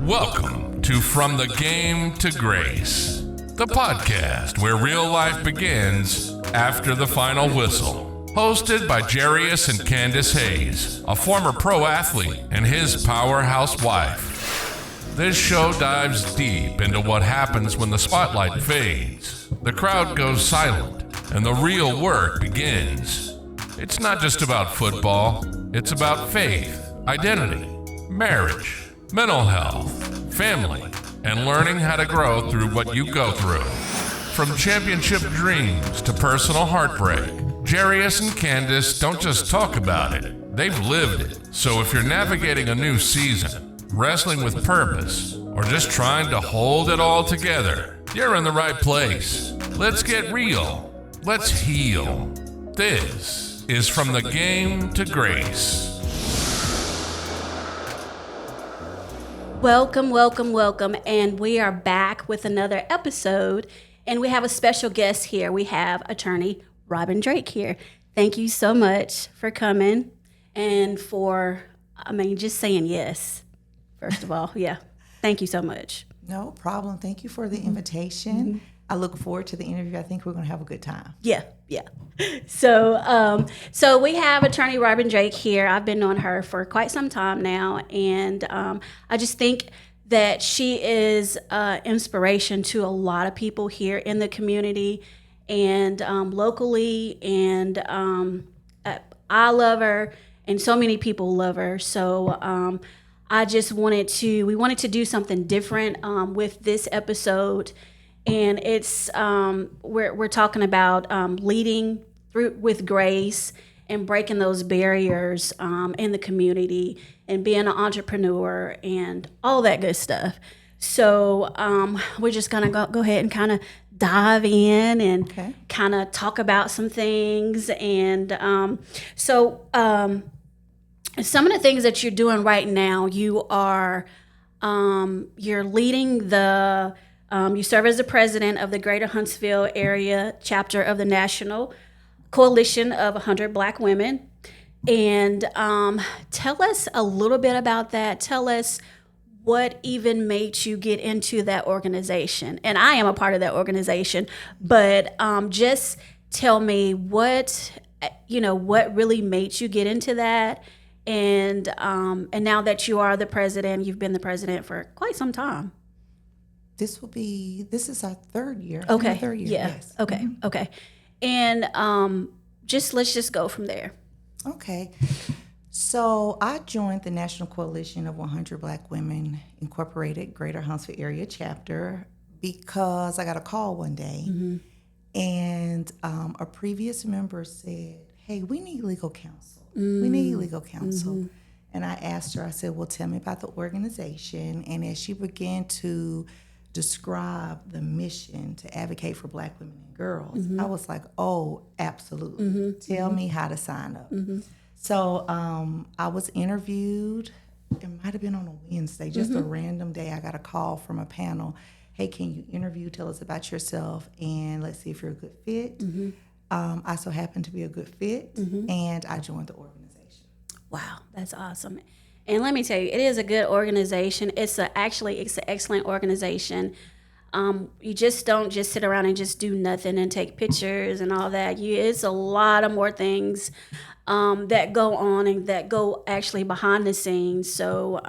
Welcome to From the Game to Grace, the podcast where real life begins after the final whistle. Hosted by Jarius and Candace Hayes, a former pro athlete and his powerhouse wife. This show dives deep into what happens when the spotlight fades, the crowd goes silent, and the real work begins. It's not just about football, it's about faith, identity, marriage, mental health, family, and learning how to grow through what you go through. From championship dreams to personal heartbreak, Jarius and Candace don't just talk about it, they've lived it. So if you're navigating a new season, wrestling with purpose, or just trying to hold it all together, you're in the right place. Let's get real. Let's heal. This is From the Game to Grace. Welcome, welcome, welcome, and we are back with another episode, and we have a special guest here. We have attorney Robin Drake here. Thank you so much for coming and for, just saying yes, first of all. Yeah, thank you so much. No problem. Thank you for the invitation. Mm-hmm. I look forward to the interview. I think we're going to have a good time. Yeah. So we have attorney Robin Drake here. I've been knowing her for quite some time now, and I just think that she is inspiration to a lot of people here in the community and locally, and I love her, and so many people love her. So I just wanted to do something different with this episode. And it's we're talking about leading through with grace and breaking those barriers in the community and being an entrepreneur and all that good stuff. So we're just gonna go ahead and kind of dive in and kind of talk about some things. And some of the things that you're doing right now, you're leading the. You serve as the president of the Greater Huntsville area chapter of the National Coalition of 100 Black Women. And tell us a little bit about that. Tell us what even made you get into that organization. And I am a part of that organization, but just tell me what really made you get into that. And now that you are the president, you've been the president for quite some time. This is our third year. Okay. Third year, yeah. Yes. Okay. Mm-hmm. Okay. And let's just go from there. Okay. So I joined the National Coalition of 100 Black Women Incorporated Greater Huntsville Area Chapter because I got a call one day, and a previous member said, "Hey, we need legal counsel. We need legal counsel." Mm-hmm. And I asked her, I said, "Well, tell me about the organization." And as she began to describe the mission to advocate for Black women and girls, I was like, oh, absolutely. Tell me how to sign up. So I was interviewed. It might have been on a Wednesday, just a random day. I got a call from a panel. Hey, can you interview? Tell us about yourself, and let's see if you're a good fit. I so happened to be a good fit, and I joined the organization. Wow, that's awesome. And let me tell you, it is a good organization. It's an excellent organization. You just don't just sit around and just do nothing and take pictures and all that. It's a lot of more things that go on and that go actually behind the scenes. So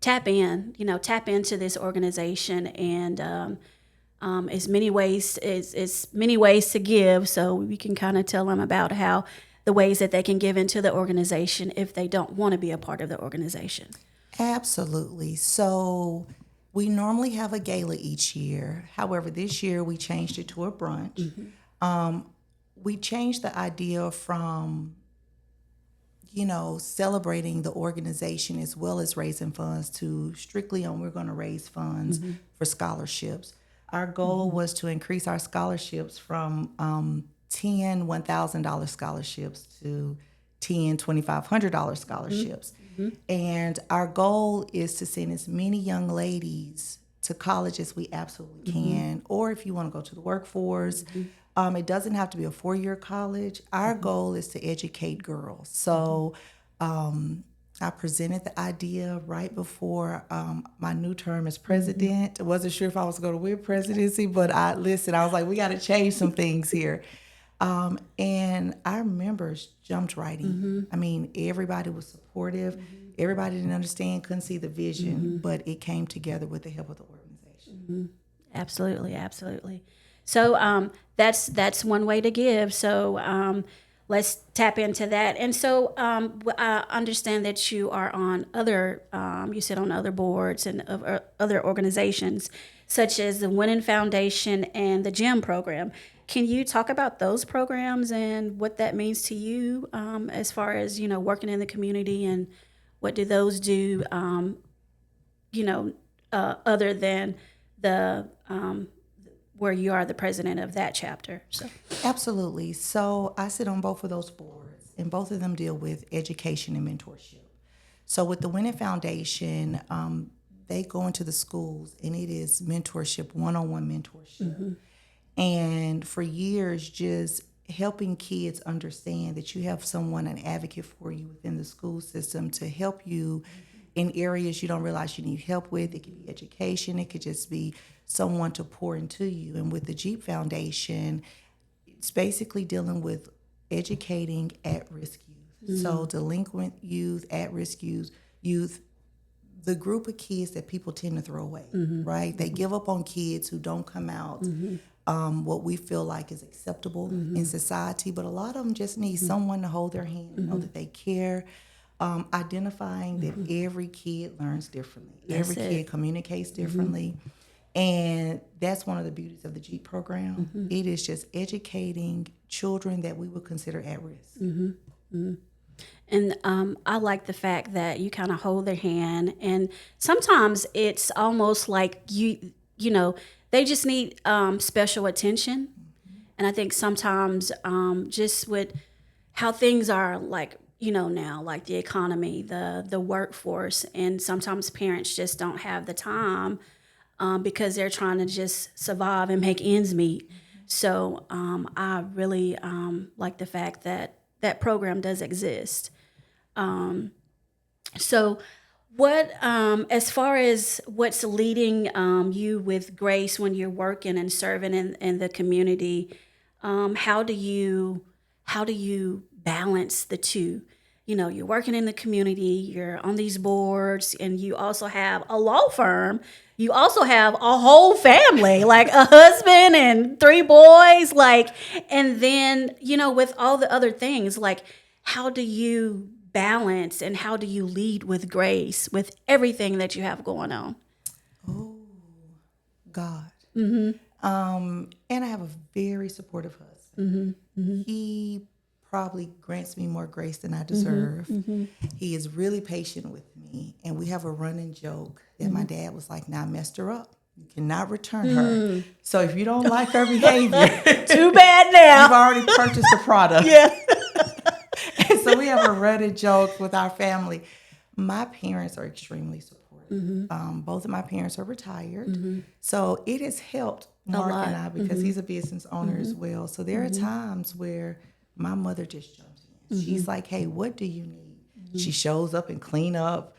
tap into this organization, and it's many ways to give. So we can kind of tell them about how the ways that they can give into the organization if they don't want to be a part of the organization. Absolutely. So we normally have a gala each year. However, this year we changed it to a brunch. We changed the idea from, celebrating the organization as well as raising funds to strictly on we're going to raise funds for scholarships. Our goal was to increase our scholarships from 10 $1,000 scholarships to 10 $2,500 scholarships. And our goal is to send as many young ladies to college as we absolutely can, or if you want to go to the workforce, it doesn't have to be a 4-year college. Our goal is to educate girls. So I presented the idea right before my new term as president. I wasn't sure if I was going to win presidency, but I was like, we got to change some things here. And our members jumped right in. I mean, everybody was supportive. Everybody didn't understand, couldn't see the vision, but it came together with the help of the organization. Absolutely, absolutely. So that's one way to give. So let's tap into that. And so I understand that you are on you sit on other boards and other organizations, such as the Winning Foundation and the GEM program. Can you talk about those programs and what that means to you as far as, working in the community, and what do those do, other than the where you are the president of that chapter? So Absolutely. So I sit on both of those boards, and both of them deal with education and mentorship. So with the Winning Foundation, they go into the schools, and it is mentorship, one-on-one mentorship. And for years, just helping kids understand that you have someone, an advocate for you within the school system to help you in areas you don't realize you need help with. It could be education. It could just be someone to pour into you. And with the Jeep Foundation, it's basically dealing with educating at-risk youth. So delinquent youth, at-risk youth, the group of kids that people tend to throw away, right? They give up on kids who don't come out what we feel like is acceptable in society, but a lot of them just need someone to hold their hand and know that they care. Identifying that every kid learns differently. Every kid communicates differently. And that's one of the beauties of the Jeep program. It is just educating children that we would consider at risk. And I like the fact that you kind of hold their hand, and sometimes it's almost like they just need special attention. And I think sometimes just with how things are, like now, like the economy, the workforce, and sometimes parents just don't have the time because they're trying to just survive and make ends meet. So I really like the fact that that program does exist. So what, as far as what's leading you with Grace when you're working and serving in the community, how do you balance the two? You're working in the community, you're on these boards, and you also have a law firm. You also have a whole family, like a husband and 3 boys, and then, with all the other things, how do you balance and how do you lead with grace with everything that you have going on? Oh, God. And I have a very supportive husband. He probably grants me more grace than I deserve. He is really patient with me. And we have a running joke that my dad was like, "Now I messed her up. You cannot return her. So if you don't like her behavior, too bad now. You've already purchased the product." Yeah. And so we have a running joke with our family. My parents are extremely supportive. Both of my parents are retired. So it has helped Mark and I because he's a business owner as well. So there are times where my mother just jumps in. She's like, "Hey, what do you need?" She shows up and clean up.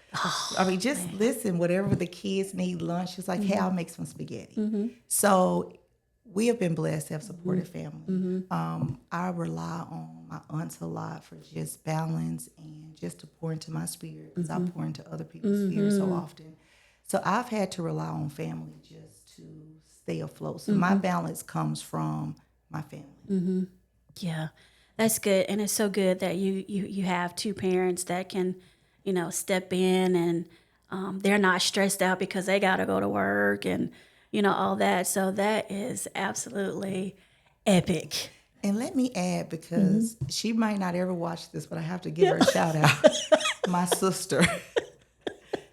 I mean, just listen, whatever the kids need lunch, she's like, "Hey, I'll make some spaghetti." So we have been blessed to have supportive family. I rely on my aunts a lot for just balance and just to pour into my spirit, because I pour into other people's spirit so often. So I've had to rely on family just to stay afloat. So my balance comes from my family. Yeah, that's good. And it's so good that you have 2 parents that can, step in, and they're not stressed out because they got to go to work and, all that. So that is absolutely epic. And let me add, because she might not ever watch this, but I have to give her a shout out. My sister,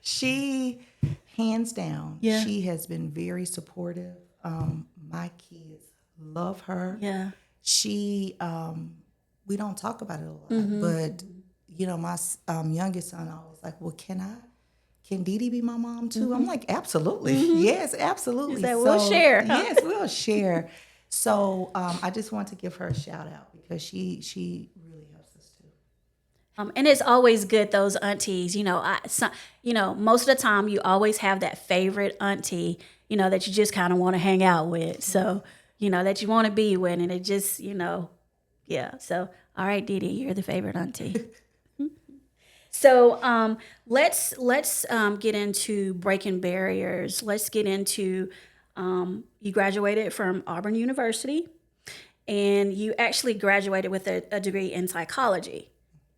she, hands down, she has been very supportive. My kids love her. Yeah. She, we don't talk about it a lot, but my youngest son always like, "Well, can Dee Dee be my mom too?" I'm like, "Absolutely, yes, absolutely." She said, "We'll share." Huh? Yes, we'll share. So I just want to give her a shout out because she really helps us too. And it's always good, those aunties, most of the time you always have that favorite auntie, that you just kind of want to hang out with. So, that you want to be with, and it just, yeah. So, all right, Dee Dee, you're the favorite auntie. So let's get into breaking barriers. Let's get into, you graduated from Auburn University, and you actually graduated with a degree in psychology.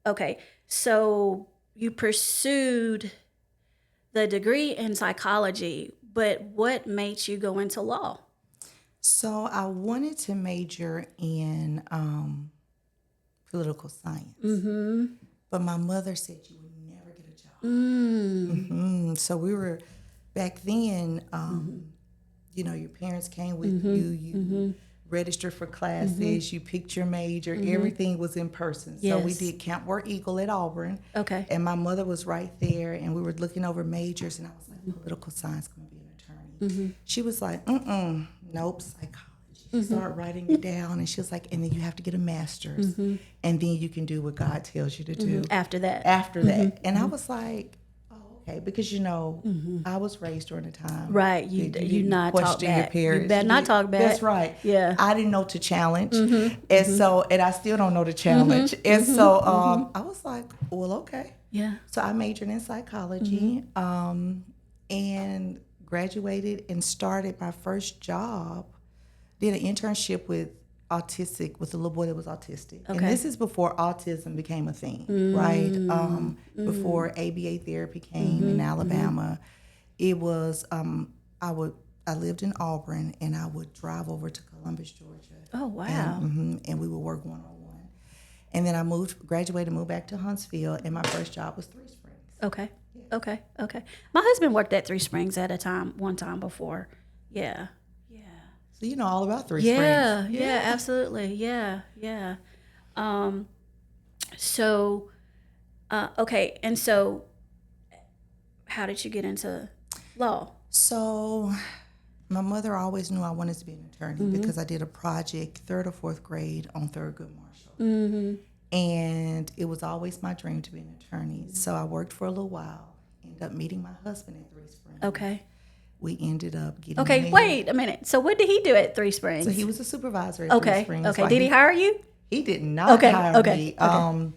Okay, so you pursued the degree in psychology, but what made you go into law? So I wanted to major in political science, but my mother said you would never get a job. So we were, back then, your parents came with you registered for classes, you picked your major, everything was in person. So we did Camp War Eagle at Auburn. Okay. And my mother was right there, and we were looking over majors, and I was like, political science, going to be an attorney. She was like, nope, psychology. She started writing it down, and she was like, and then you have to get a master's, and then you can do what God tells you to do. After that. And I was like, okay, because I was raised during a time. Right, you not talk back. Your parents. You better not talk back. That's right. Yeah. I didn't know to challenge, and I still don't know to challenge. And so I was like, well, okay. Yeah. So I majored in psychology, and graduated and started my first job. Did an internship with a little boy that was autistic. Okay. And this is before autism became a thing, right? Before ABA therapy came in Alabama. It was, I lived in Auburn, and I would drive over to Columbus, Georgia. Oh, wow. And we would work one-on-one. And then I graduated, moved back to Huntsville, and my first job was Three Springs. Okay. Yeah. Okay. My husband worked at Three Springs one time before. Yeah. So you know all about Three Springs. Yeah, absolutely. Yeah. So, okay. And so, how did you get into law? So, my mother always knew I wanted to be an attorney because I did a project, 3rd or 4th grade, on Thurgood Marshall. And it was always my dream to be an attorney. So I worked for a little while, ended up meeting my husband at Three Springs. Okay. We ended up getting married. Wait a minute. So what did he do at Three Springs? So he was a supervisor at Three Springs. Okay. Did he hire you? He did not hire me. Okay.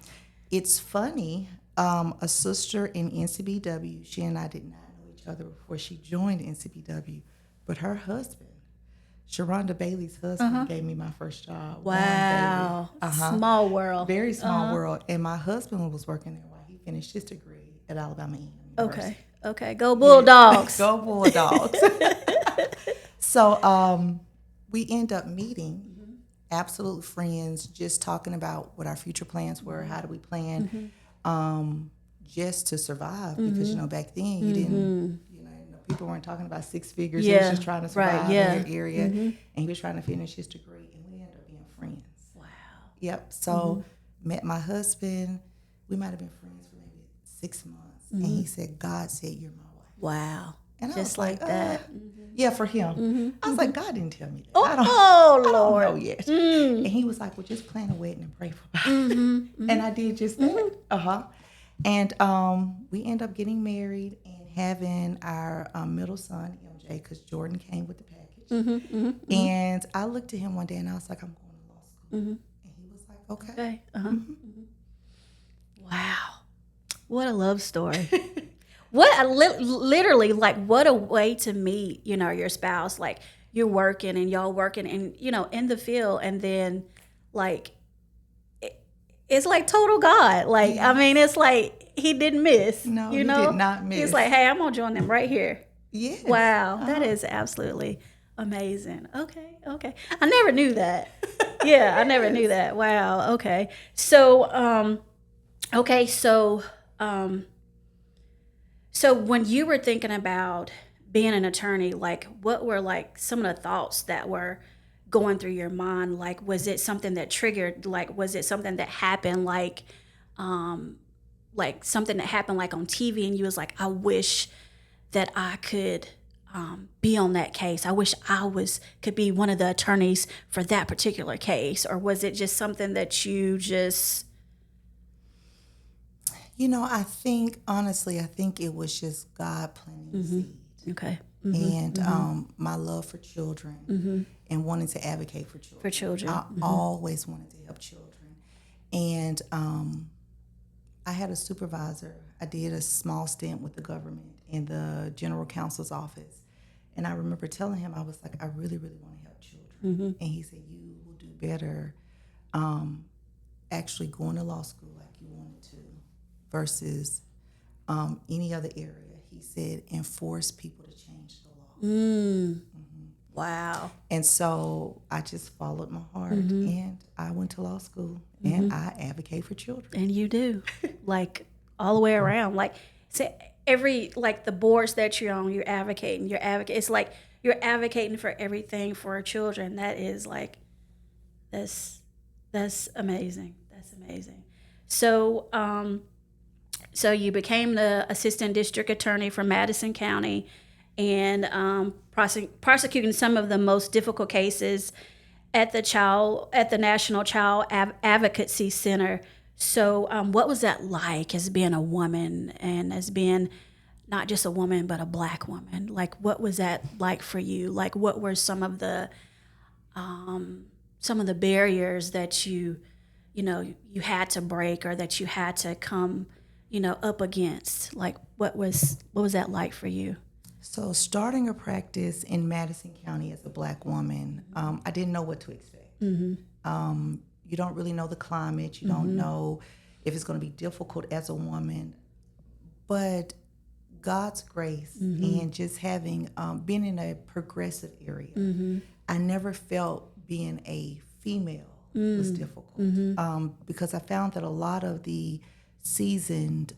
It's funny. A sister in NCBW, she and I did not know each other before she joined NCBW, but her husband, Sharonda Bailey's husband, gave me my first job. Wow. Small world. Very small world. And my husband was working there while he finished his degree at Alabama University. Okay. Go Bulldogs. Go Bulldogs. So we end up meeting, absolute friends, just talking about what our future plans were, how do we plan, just to survive. Because, back then you didn't, people weren't talking about 6 figures. He was just trying to survive in your area. And he was trying to finish his degree, and we ended up being friends. Wow. Yep. So met my husband. We might have been friends for maybe 6 months. And he said, God said, you're my wife. Wow. And I just was like that. Yeah, for him. I was like, God didn't tell me that. Lord. I don't know yet. And he was like, well, just plan a wedding and pray for it. And I did just that. And we ended up getting married and having our middle son, MJ, because Jordan came with the package. And I looked at him one day and I was like, I'm going to law school. And he was like, okay. Wow. What a love story. Literally, like, what a way to meet, your spouse. Like, you're working and y'all working and, in the field. And then, like, it's like total God. Like, I mean, it's like he didn't miss. No, he did not miss. He's like, hey, I'm going to join them right here. Yes. Wow. That is absolutely amazing. Okay. I never knew that. I never knew that. Wow. Okay. So, So when you were thinking about being an attorney, like, what were like some of the thoughts that were going through your mind? Like, was it something that triggered? Like, was it something that happened? Like something that happened like on TV, and you was like, I wish that I could be on that case. I wish could be one of the attorneys for that particular case. Or was it just something that you just I think, honestly, it was just God planting the seed. Okay. And my love for children and wanting to advocate for children. For children. I always wanted to help children. And I had a supervisor. I did a small stint with the government in the general counsel's office. And I remember telling him, I was like, I really, really want to help children. And he said, you will do better actually going to law school like you wanted to versus any other area. He said, and force people to change the law. Wow. And so I just followed my heart, and I went to law school, and I advocate for children. And you do, like all the way around. Like, say the boards that you're on, you're advocating. It's like you're advocating for everything for children. That is like, that's amazing. That's amazing. So, so you became the assistant district attorney for Madison County, and prosecuting some of the most difficult cases at the National Child Advocacy Center. So what was that like as being a woman and as being not just a woman but a Black woman? Like, what was that like for you? Like, what were some of the barriers that you had to break, or that you had to come up against? Like, what was that like for you? So starting a practice in Madison County as a Black woman, I didn't know what to expect. You don't really know the climate. You don't know if it's going to be difficult as a woman. But God's grace and just having been in a progressive area, I never felt being a female was difficult because I found that a lot of the seasoned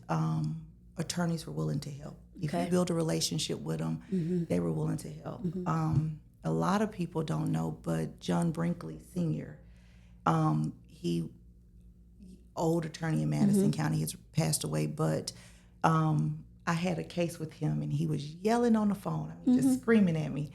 attorneys were willing to help. If you build a relationship with them, they were willing to help. A lot of people don't know, but John Brinkley Sr., he old attorney in Madison County, has passed away, but I had a case with him, and he was yelling on the phone, just screaming at me.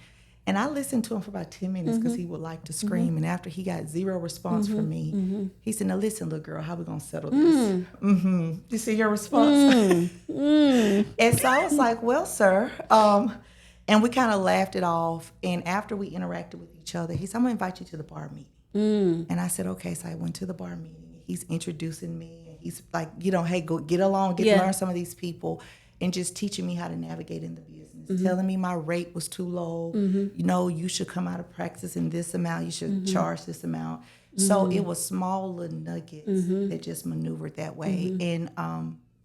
And I listened to him for about 10 minutes because he would like to scream. And after he got zero response from me, he said, now listen, little girl, how we going to settle this? You see your response? And so I was like, well, sir. And we kind of laughed it off. And after we interacted with each other, he said, I'm going to invite you to the bar meeting. And I said, okay. So I went to the bar meeting. He's introducing me. He's like, hey, go get along, to learn some of these people. And just teaching me how to navigate in the business, telling me my rate was too low. You should come out of practice in this amount. You should charge this amount. So it was small little nuggets that just maneuvered that way. And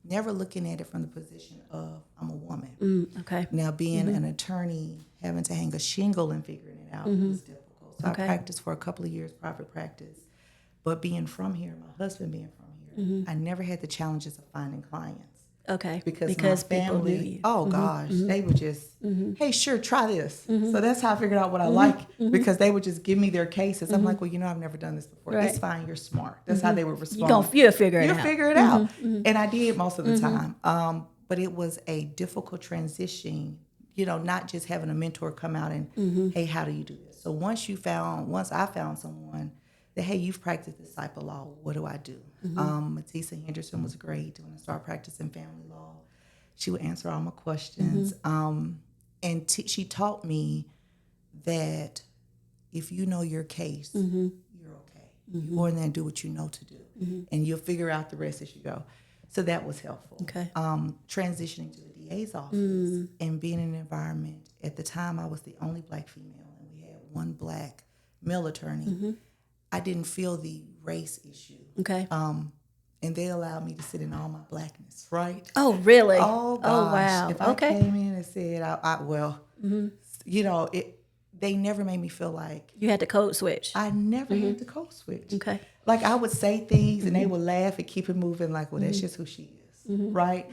never looking at it from the position of I'm a woman. Okay. Now being an attorney, having to hang a shingle and figuring it out was difficult. So I practiced for a couple of years, private practice. But being from here, my husband being from here, I never had the challenges of finding clients. Okay. Because my family, people knew you. Oh gosh, they would just, hey, sure, try this. So that's how I figured out what I like, because they would just give me their cases. I'm like, well, I've never done this before. Right. It's fine, you're smart. That's how they would respond. You'll figure it out. You'll figure it out. And I did most of the time. But it was a difficult transition, not just having a mentor come out and, hey, how do you do this? So once I found someone that, hey, you've practiced this type of law, what do I do? Matisa Henderson was great when I started practicing family law. She would answer all my questions. And she taught me that if you know your case, you're okay. You go in there and do what you know to do. And you'll figure out the rest as you go. So that was helpful. Okay. Transitioning to the DA's office and being in an environment, at the time I was the only Black female, and we had one Black male attorney. I didn't feel the race issue. Okay. And they allowed me to sit in all my Blackness, right? Oh, really? Oh, gosh. Oh, wow. If I came in and said, they never made me feel like... You had to code switch. I never had to code switch. Okay. Like, I would say things and they would laugh and keep it moving like, well, that's just who she is, right?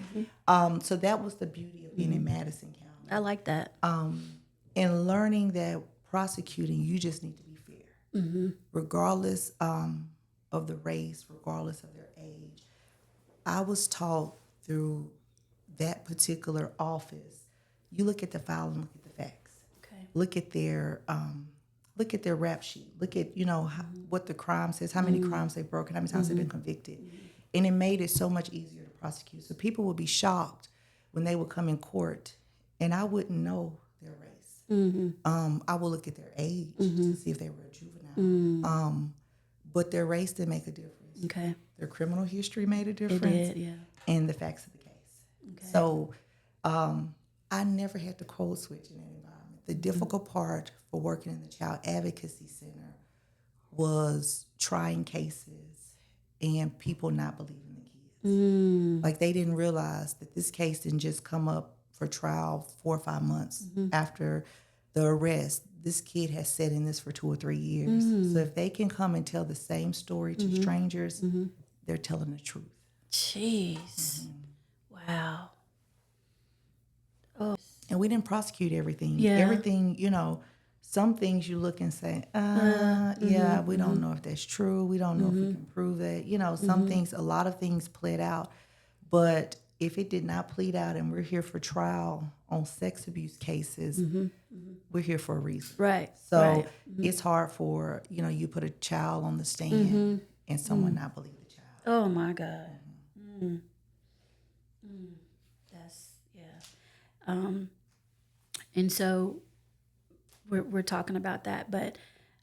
So that was the beauty of being in Madison County. I like that. And learning that prosecuting, you just need to be fair. Regardless of the race, regardless of their age. I was taught through that particular office, you look at the file and look at the facts. Okay. Look at their rap sheet. Look at, what the crime says, how many crimes they've broken, how many times they've been convicted. And it made it so much easier to prosecute. So people would be shocked when they would come in court, and I wouldn't know their race. I would look at their age to see if they were a juvenile. But their race didn't make a difference. Okay. Their criminal history made a difference. It did, yeah. And the facts of the case. Okay. So I never had to code switch in that environment. The difficult part for working in the Child Advocacy Center was trying cases and people not believing the kids. Like, they didn't realize that this case didn't just come up for trial 4 or 5 months after the arrest. This kid has sat in this for 2 or 3 years. So if they can come and tell the same story to strangers, they're telling the truth. Jeez. Wow. Oh. And we didn't prosecute everything. Yeah. Everything, you know, some things you look and say, yeah, we don't know if that's true. We don't know if we can prove that. You know, some things, a lot of things pled out. But if it did not plead out and we're here for trial on sex abuse cases, we're here for a reason. Right. So it's hard for, you know, you put a child on the stand and someone not believe the child. Oh, my God. That's, yeah. And so we're talking about that, but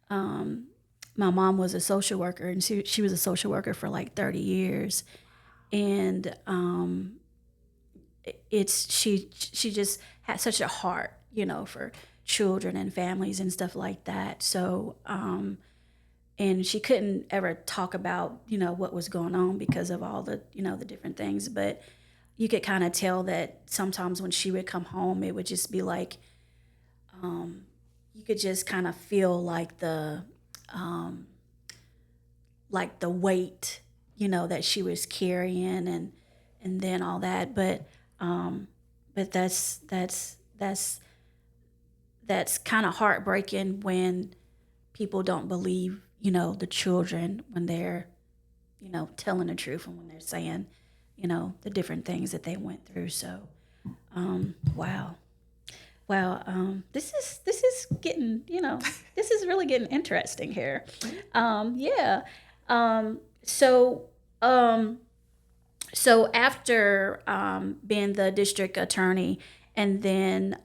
my mom was a social worker, and she was a social worker for like 30 years. And she just had such a heart, you know, for children and families and stuff like that. So, and she couldn't ever talk about, you know, what was going on because of all the, you know, the different things. But you could kind of tell that sometimes when she would come home, it would just be like, you could just kind of feel like the weight, you know, that she was carrying and then all that. But that's kind of heartbreaking when people don't believe, you know, the children when they're, you know, telling the truth and when they're saying, you know, the different things that they went through. So, wow. This is getting, you know, this is really getting interesting here. Yeah. So after being the district attorney and then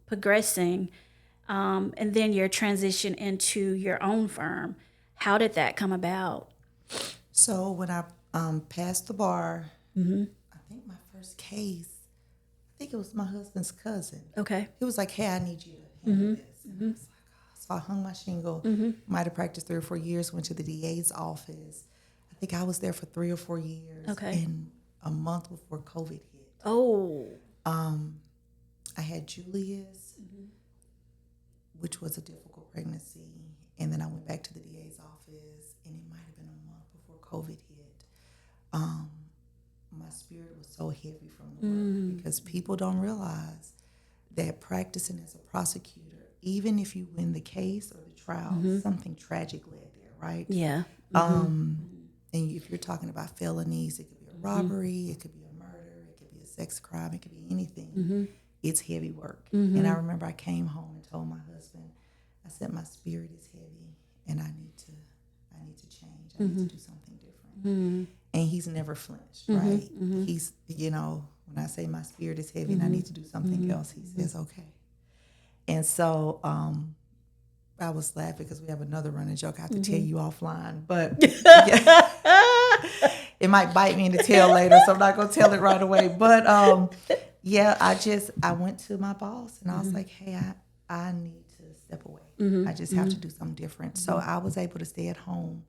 progressing, and then your transition into your own firm, how did that come about? So when I passed the bar, I think my first case, I think it was my husband's cousin. Okay. He was like, hey, I need you to handle this. And I was like, oh. So I hung my shingle. Might have practiced 3 or 4 years, went to the DA's office. I think I was there for 3 or 4 years. Okay. And a month before COVID hit. Oh. I had Julius, which was a difficult pregnancy. And then I went back to the DA's office, and it might have been a month before COVID hit. My spirit was so heavy from the work because people don't realize that practicing as a prosecutor, even if you win the case or the trial, something tragic led there, right? Yeah. And if you're talking about felonies, it could be a robbery, it could be a murder, it could be a sex crime, it could be anything. It's heavy work. And I remember I came home and told my husband, I said, my spirit is heavy and I need to change. I need to do something different. And he's never flinched, right? He's, you know, when I say my spirit is heavy and I need to do something else, he says, okay. And so I was laughing because we have another running joke I have to tell you offline, but it might bite me in the tail later, so I'm not going to tell it right away. But I went to my boss and I was like, hey, I need to step away. I just have to do something different. So I was able to stay at home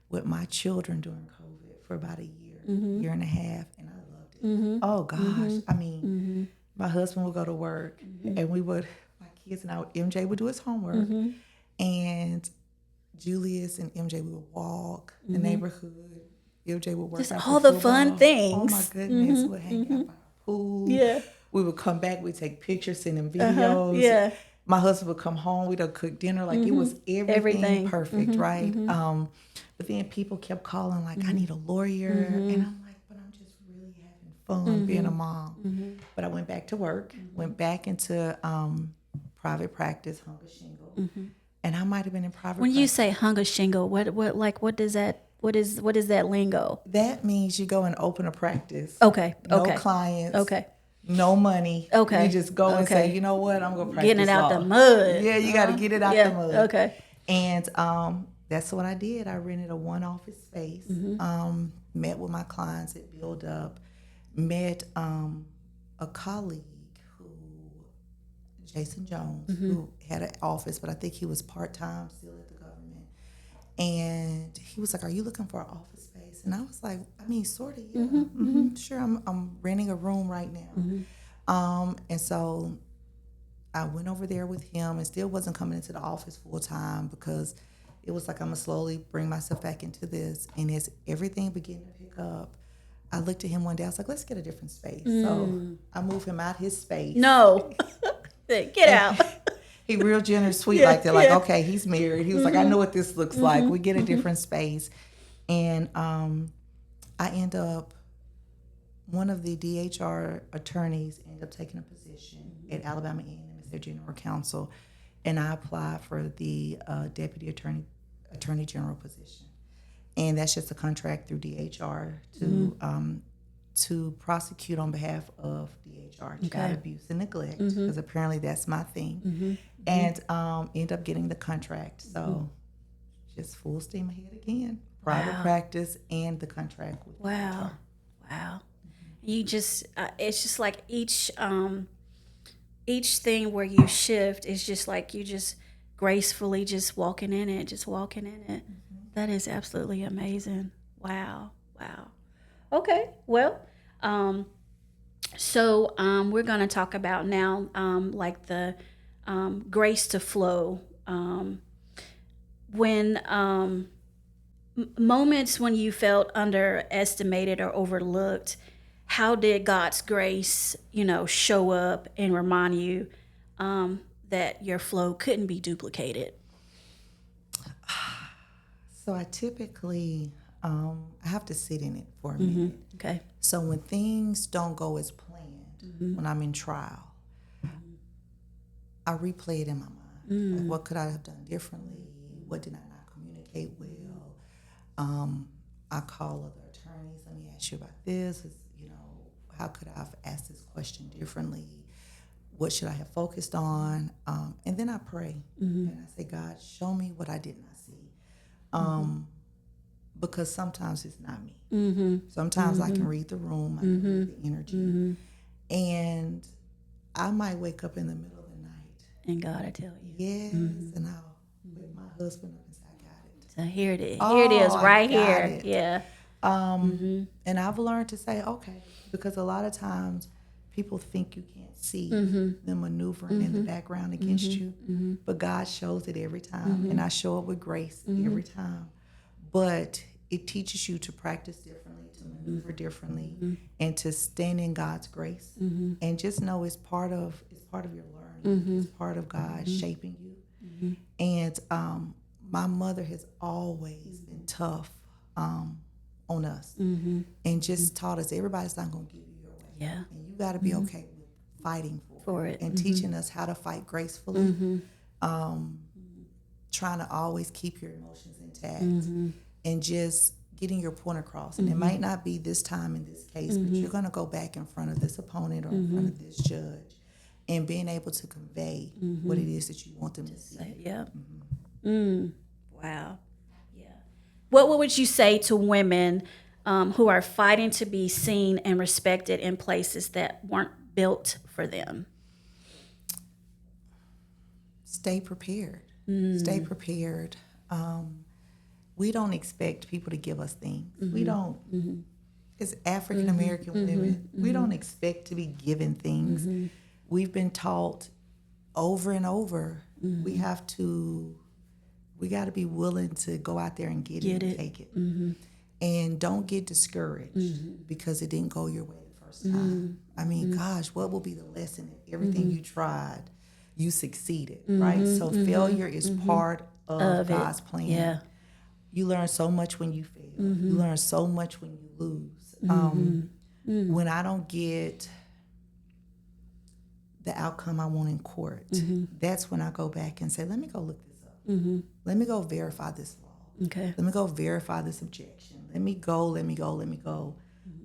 with my children during COVID for about a year, year and a half, and I loved it. Oh gosh. I mean, my husband would go to work and my kids and MJ would do his homework, and Julius and MJ would walk the neighborhood. MJ would work just out all the football. fun things. Oh my goodness. We'd hang out by the pool. Yeah. We would come back, we'd take pictures, send them videos. Yeah. My husband would come home, we'd cook dinner. Like it was everything perfect, right? But then people kept calling like, I need a lawyer. And I'm like, but I'm just really having fun being a mom. But I went back to work, went back into private practice, hung a shingle. And I might have been in private When practice. you say hung a shingle, what does that What is that lingo? That means you go and open a practice. Okay. No Okay. clients. Okay. No money. Okay. You just go and say, you know what, I'm going to practice Getting it out law. the mud. Yeah, you got to get it out Yeah. the mud. Okay. And that's what I did. I rented a one office space, met with my clients at Build Up, met a colleague Jason Jones, who had an office, but I think he was part-time still at the government. And he was like, are you looking for an office space? And I was like, I mean, sort of, yeah. Sure, I'm renting a room right now. And so I went over there with him and still wasn't coming into the office full-time because it was like, I'm going to slowly bring myself back into this. And as everything began to pick up, I looked at him one day, I was like, let's get a different space. So I moved him out his space. No. Get out. He real generous, sweet like that. Like, okay, he's married. He was like, I know what this looks like. We get a different space. And I end up, one of the DHR attorneys ended up taking a position at Alabama A&M as their general counsel. And I applied for the deputy attorney general position. And that's just a contract through DHR to prosecute on behalf of DHR, child abuse and neglect, because apparently that's my thing. And end up getting the contract. So just full steam ahead again. Private practice and the contract with DHR. Wow. You just, it's just like each thing where you shift is just like you just gracefully just walking in it. That is absolutely amazing. Wow. Okay, well, so we're going to talk about now like the grace to flow. When moments when you felt underestimated or overlooked, how did God's grace, show up and remind you that your flow couldn't be duplicated? So I typically, I have to sit in it for a minute. Okay. So when things don't go as planned, when I'm in trial, I replay it in my mind. Like, what could I have done differently? What did I not communicate well? I call other attorneys. Let me ask you about this. How could I have asked this question differently? What should I have focused on? And then I pray. And I say, God, show me what I did not see. Because sometimes it's not me. Sometimes I can read the room, I can read the energy. And I might wake up in the middle of the night. And God will tell you. Yes, and I'll wake my husband up and say, I got it. So here it is. Here it is, right here. It. Yeah. And I've learned to say, okay, because a lot of times people think you can't see them maneuvering in the background against you, but God shows it every time, and I show it with grace every time. But it teaches you to practice differently, to maneuver differently, and to stand in God's grace, and just know it's part of your learning. It's part of God shaping you. And my mother has always been tough on us, and just taught us everybody's not going to give you your way. Yeah. And you got to be okay with fighting for it. And Mm-hmm. teaching us how to fight gracefully, trying to always keep your emotions intact, and just getting your point across. And it might not be this time in this case, but you're going to go back in front of this opponent or in front of this judge, and being able to convey what it is that you want them to see. Yeah. Wow. Yeah. What would you say to women who are fighting to be seen and respected in places that weren't built for them? Stay prepared. Stay prepared. We don't expect people to give us things. We don't. As African American women, we don't expect to be given things. We've been taught over and over. We got to be willing to go out there and get it and take it. And don't get discouraged because it didn't go your way the first time. I mean, gosh, what will be the lesson if everything you tried, you succeeded, right? So failure is part of God's plan. Yeah. You learn so much when you fail. You learn so much when you lose. When I don't get the outcome I want in court, that's when I go back and say, let me go look this up. Let me go verify this law. Okay. Let me go verify this objection. Let me go,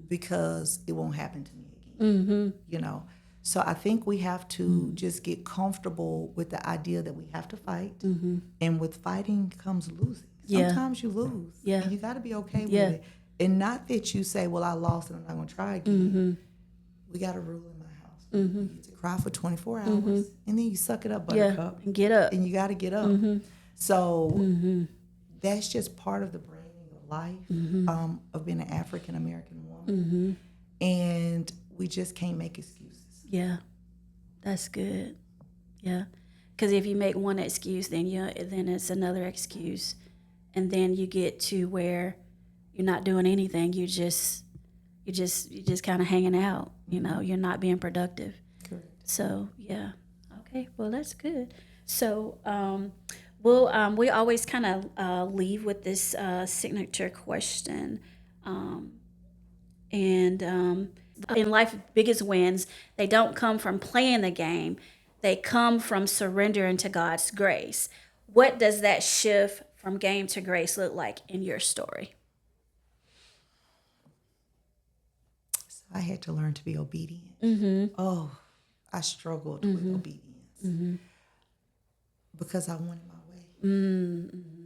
because it won't happen to me again. You know, so I think we have to just get comfortable with the idea that we have to fight, and with fighting comes losing. Sometimes you lose, and you got to be okay with it. And not that you say, well, I lost and I'm not going to try again. We got a rule in my house. You get to cry for 24 hours, and then you suck it up, buttercup. And get up. And you got to get up. So that's just part of the branding of life, of being an African American woman. And we just can't make excuses. Yeah, that's good. Yeah, because if you make one excuse, then it's another excuse, and then you get to where you're not doing anything. You're just kind of hanging out. You know, you're not being productive. Correct. So yeah, okay. Well, that's good. So we always kind of leave with this signature question, and in life, biggest wins, they don't come from playing the game. They come from surrendering to God's grace. What does that shift from game to grace look like in your story? So I had to learn to be obedient. Oh, I struggled with obedience because I wanted my way.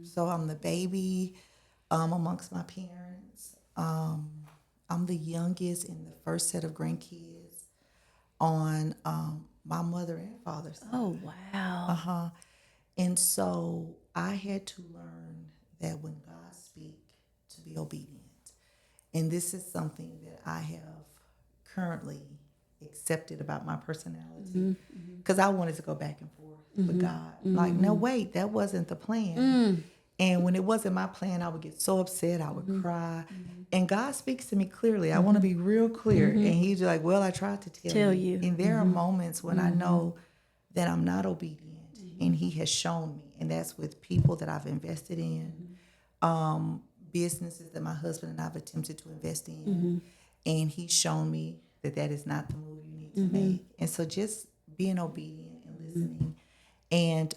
So I'm the baby amongst my parents. I'm the youngest in the first set of grandkids on my mother and father's side. Oh, wow. And so I had to learn that when God speaks, to be obedient. And this is something that I have currently accepted about my personality, because I wanted to go back and forth with God. Like, no, wait, that wasn't the plan. And when it wasn't my plan, I would get so upset, I would cry. And God speaks to me clearly. I want to be real clear. And he's like, well, I tried to tell you. And there are moments when I know that I'm not obedient, and he has shown me. And that's with people that I've invested in, businesses that my husband and I have attempted to invest in. And he's shown me that that is not the move you need to make. And so just being obedient and listening and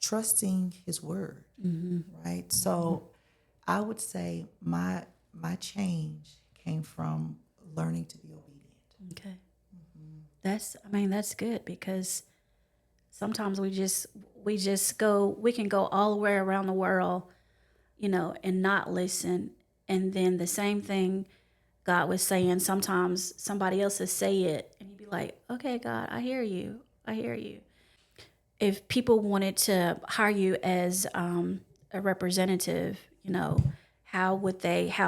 trusting his word, right? So I would say my change came from learning to be obedient. Okay. That's good, because sometimes we can go all the way around the world, you know, and not listen. And then the same thing God was saying, sometimes somebody else will say it and you'd be like, okay, God, I hear you. If people wanted to hire you as a representative, you know, how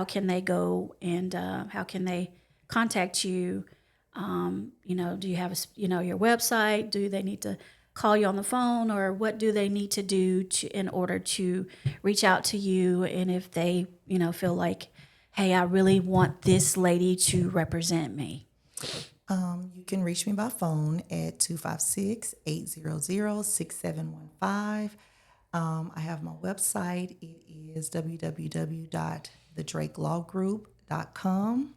can they go and how can they contact you? You know, do you have your website? Do they need to call you on the phone, or what do they need to do in order to reach out to you? And if they, feel like, hey, I really want this lady to represent me. You can reach me by phone at 256-800-6715. I have my website. It is www.thedrakelawgroup.com.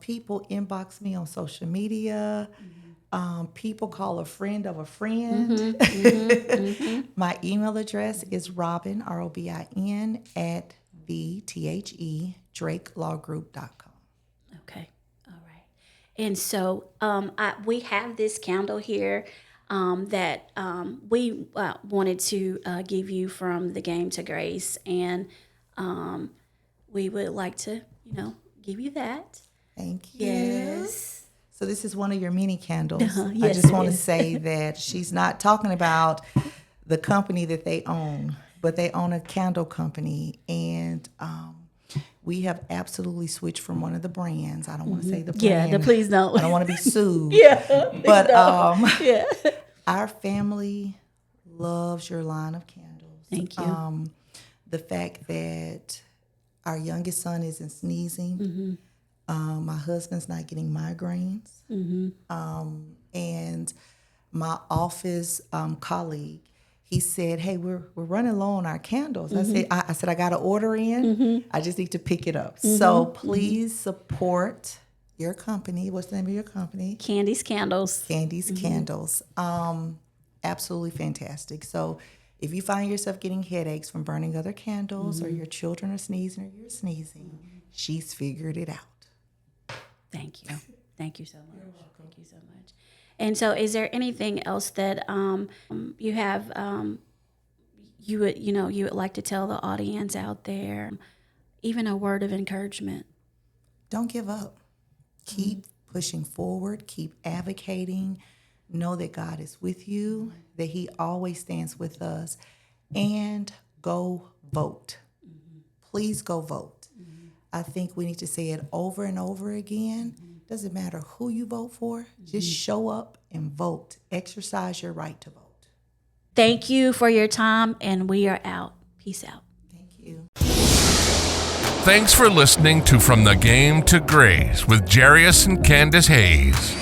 People inbox me on social media. People call a friend of a friend. My email address is Robin, ROBIN, at thedrakelawgroup.com. Okay. All right. And so we have this candle here that we wanted to give you from the Game to Grace. And we would like to, give you that. Thank you. Yes. So this is one of your mini candles. Yes, I just want to say that she's not talking about the company that they own, but they own a candle company. And we have absolutely switched from one of the brands. I don't want to say the brand. Yeah, please don't. I don't want to be sued. But our family loves your line of candles. Thank you. The fact that our youngest son isn't sneezing. My husband's not getting migraines. And my office colleague, he said, hey, we're running low on our candles. I said, I got to order in. I just need to pick it up. So please support your company. What's the name of your company? Candy's Candles. Candy's Candles. Absolutely fantastic. So If you find yourself getting headaches from burning other candles or your children are sneezing or you're sneezing, she's figured it out. Thank you. Thank you so much. Thank you so much. And so is there anything else that you have you would like to tell the audience out there, even a word of encouragement? Don't give up. Keep pushing forward. Keep advocating. Know that God is with you, that he always stands with us, and go vote. Please go vote. I think we need to say it over and over again. Doesn't matter who you vote for, just show up and vote. Exercise your right to vote. Thank you for your time, and we are out. Peace out. Thank you. Thanks for listening to From the Game to Grace with Jarius and Candace Hayes.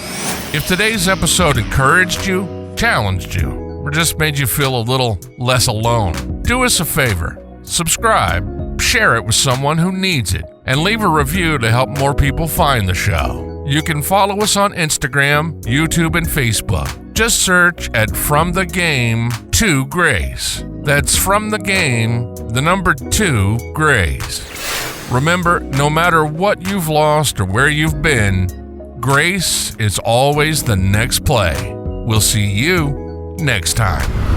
If today's episode encouraged you, challenged you, or just made you feel a little less alone, do us a favor. Subscribe, share it with someone who needs it, and leave a review to help more people find the show. You can follow us on Instagram, YouTube, and Facebook. Just search at From the Game to Grace. That's From the Game, the number 2, Grace. Remember, no matter what you've lost or where you've been, grace is always the next play. We'll see you next time.